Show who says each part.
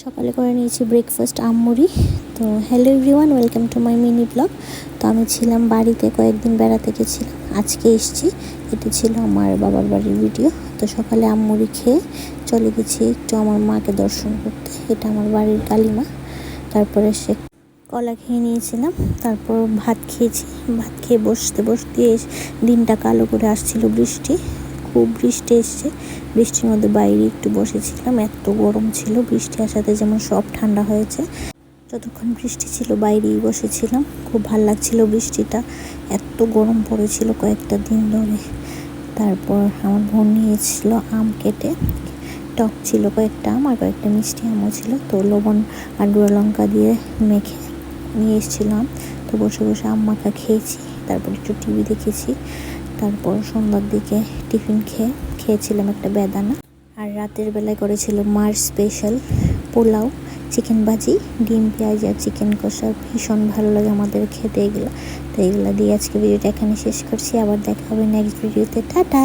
Speaker 1: সকালে করে নিয়েছি ব্রেকফাস্ট আমমুড়ি। তো hello everyone, welcome to my mini blog. তো আমি ছিলাম বাড়িতে, কয়েকদিন বেড়াতে গেছিলাম, আজকে এসেছি। এটা ছিল আমার বাবার বাড়ির ভিডিও। তো সকালে আমমুড়ি খেয়ে চলে গেছি একটু আমার মাকে দর্শন করতে। এটা আমার বাড়ির কালিমা। তারপরে সে কলা খেয়ে নিয়েছিলাম, তারপর ভাত খেয়েছি। ভাত খেয়ে বসতে বসতে দিনটা কালো করে আসছিল, খুব বৃষ্টি এসছে। বৃষ্টির মধ্যে বাইরে একটু বসেছিলাম, এত গরম ছিল। বৃষ্টি আসাতে যেমন সব ঠান্ডা হয়েছে। যতক্ষণ বৃষ্টি ছিল বাইরেই বসেছিলাম, খুব ভালো লাগছিল বৃষ্টিটা। এত গরম পড়েছিল কয়েকটা দিন ধরে। তারপর আমার বোন নিয়েছিল আম কেটে, টক ছিল কয়েকটা আম আর কয়েকটা মিষ্টি আমও ছিল। তো লবণ আর গুঁড়ো লঙ্কা দিয়ে মেখে নিয়ে এসেছিলাম। তো বসে বসে আম মাখা খেয়েছি, তারপর একটু টিভি দেখেছি। তারপর সন্ধ্যার দিকে টিফিন খেয়েছিলাম একটা বেদানা। আর রাতের বেলায় করেছিল মার স্পেশাল পোলাও, চিকেন ভাজি, ডিম পেঁয়াজ আর চিকেন কষা। ভীষণ ভালো লাগে আমাদের খেতে এগুলো। তো এগুলো দিয়ে আজকে ভিডিওটা এখানে শেষ করছি। আবার দেখা হবে নেক্সট ভিডিওতে। টাটা।